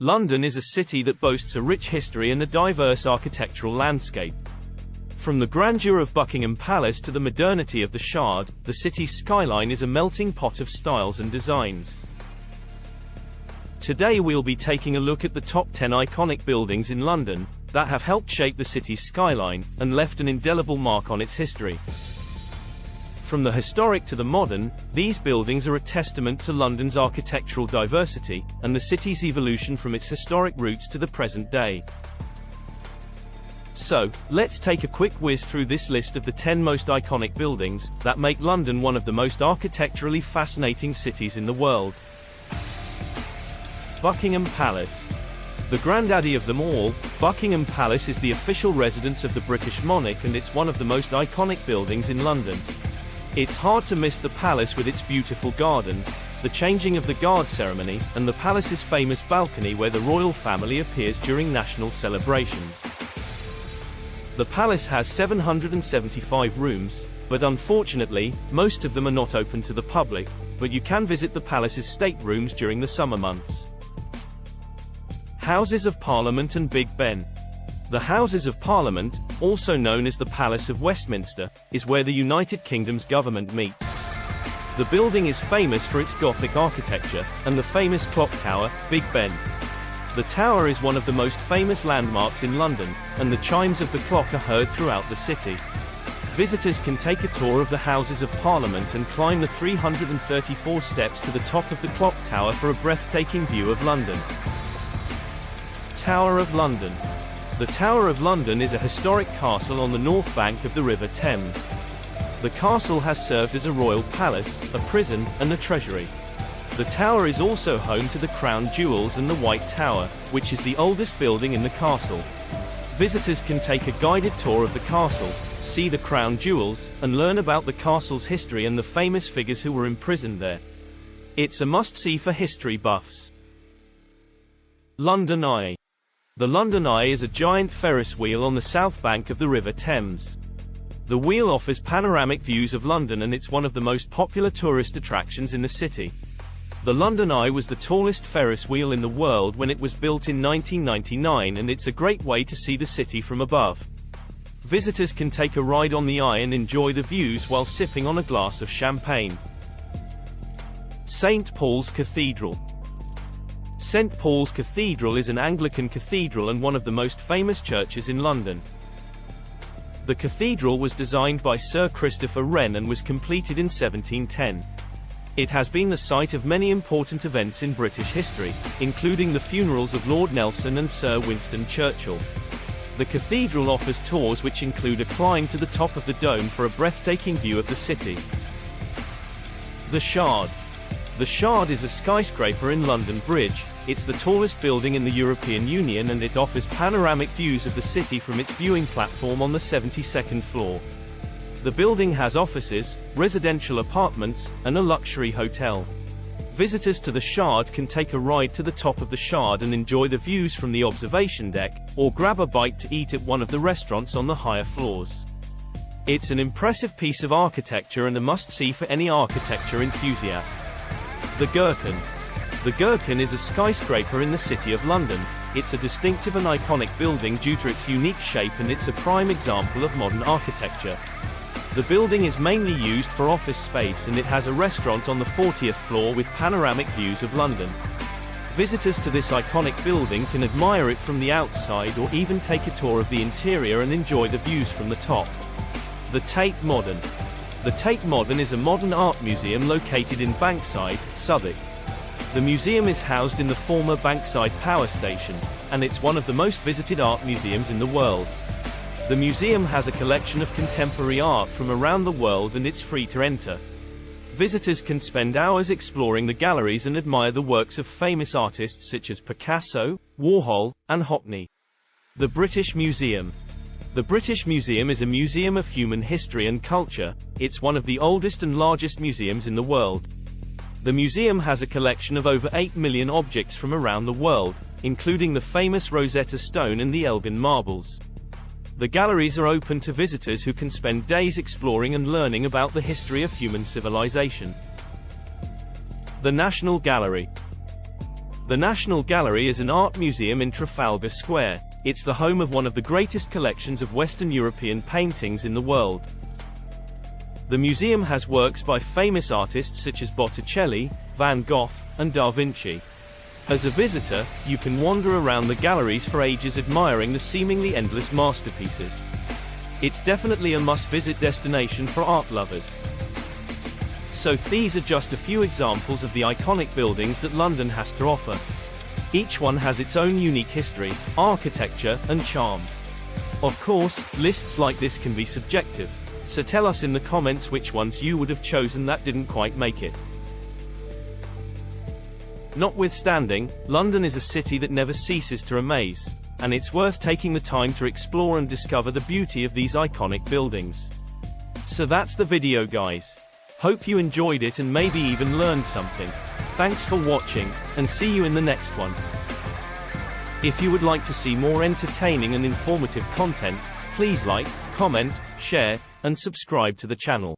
London is a city that boasts a rich history and a diverse architectural landscape. From the grandeur of Buckingham Palace to the modernity of the Shard, the city's skyline is a melting pot of styles and designs. Today we'll be taking a look at the top 10 iconic buildings in London that have helped shape the city's skyline and left an indelible mark on its history. From the historic to the modern, these buildings are a testament to London's architectural diversity, and the city's evolution from its historic roots to the present day. So, let's take a quick whiz through this list of the 10 most iconic buildings that make London one of the most architecturally fascinating cities in the world. Buckingham Palace. The granddaddy of them all, Buckingham Palace is the official residence of the British monarch, and it's one of the most iconic buildings in London. It's hard to miss the palace with its beautiful gardens, the changing of the guard ceremony, and the palace's famous balcony where the royal family appears during national celebrations. The palace has 775 rooms, but unfortunately, most of them are not open to the public, but you can visit the palace's staterooms during the summer months. Houses of Parliament and Big Ben. The Houses of Parliament, also known as the Palace of Westminster, is where the United Kingdom's government meets. The building is famous for its Gothic architecture, and the famous clock tower, Big Ben. The tower is one of the most famous landmarks in London, and the chimes of the clock are heard throughout the city. Visitors can take a tour of the Houses of Parliament and climb the 334 steps to the top of the clock tower for a breathtaking view of London. Tower of London. The Tower of London is a historic castle on the north bank of the River Thames. The castle has served as a royal palace, a prison, and a treasury. The tower is also home to the Crown Jewels and the White Tower, which is the oldest building in the castle. Visitors can take a guided tour of the castle, see the Crown Jewels, and learn about the castle's history and the famous figures who were imprisoned there. It's a must-see for history buffs. London Eye. The London Eye is a giant Ferris wheel on the south bank of the River Thames. The wheel offers panoramic views of London, and it's one of the most popular tourist attractions in the city. The London Eye was the tallest Ferris wheel in the world when it was built in 1999, and it's a great way to see the city from above. Visitors can take a ride on the Eye and enjoy the views while sipping on a glass of champagne. St. Paul's Cathedral. St. Paul's Cathedral is an Anglican cathedral and one of the most famous churches in London. The cathedral was designed by Sir Christopher Wren and was completed in 1710. It has been the site of many important events in British history, including the funerals of Lord Nelson and Sir Winston Churchill. The cathedral offers tours which include a climb to the top of the dome for a breathtaking view of the city. The Shard. The Shard is a skyscraper in London Bridge. It's the tallest building in the European Union, and it offers panoramic views of the city from its viewing platform on the 72nd floor. The building has offices, residential apartments, and a luxury hotel. Visitors to the Shard can take a ride to the top of the Shard and enjoy the views from the observation deck, or grab a bite to eat at one of the restaurants on the higher floors. It's an impressive piece of architecture and a must-see for any architecture enthusiast. The Gherkin. The Gherkin is a skyscraper in the City of London. It's a distinctive and iconic building due to its unique shape, and it's a prime example of modern architecture. The building is mainly used for office space, and it has a restaurant on the 40th floor with panoramic views of London. Visitors to this iconic building can admire it from the outside or even take a tour of the interior and enjoy the views from the top. The Tate Modern. The Tate Modern is a modern art museum located in Bankside, Southwark. The museum is housed in the former Bankside Power Station, and it's one of the most visited art museums in the world. The museum has a collection of contemporary art from around the world, and it's free to enter. Visitors can spend hours exploring the galleries and admire the works of famous artists such as Picasso, Warhol, and Hockney. The British Museum. The British Museum is a museum of human history and culture. It's one of the oldest and largest museums in the world. The museum has a collection of over 8 million objects from around the world, including the famous Rosetta Stone and the Elgin marbles. The galleries are open to visitors who can spend days exploring and learning about the history of human civilization. The National Gallery. The National Gallery is an art museum in Trafalgar Square. It's the home of one of the greatest collections of Western European paintings in the world. The museum has works by famous artists such as Botticelli, Van Gogh, and Da Vinci. As a visitor, you can wander around the galleries for ages admiring the seemingly endless masterpieces. It's definitely a must-visit destination for art lovers. So these are just a few examples of the iconic buildings that London has to offer. Each one has its own unique history, architecture, and charm. Of course, lists like this can be subjective, so tell us in the comments which ones you would have chosen that didn't quite make it. Notwithstanding, London is a city that never ceases to amaze, and it's worth taking the time to explore and discover the beauty of these iconic buildings. So that's the video, guys. Hope you enjoyed it and maybe even learned something. Thanks for watching, and see you in the next one. If you would like to see more entertaining and informative content, please like, comment, share, and subscribe to the channel.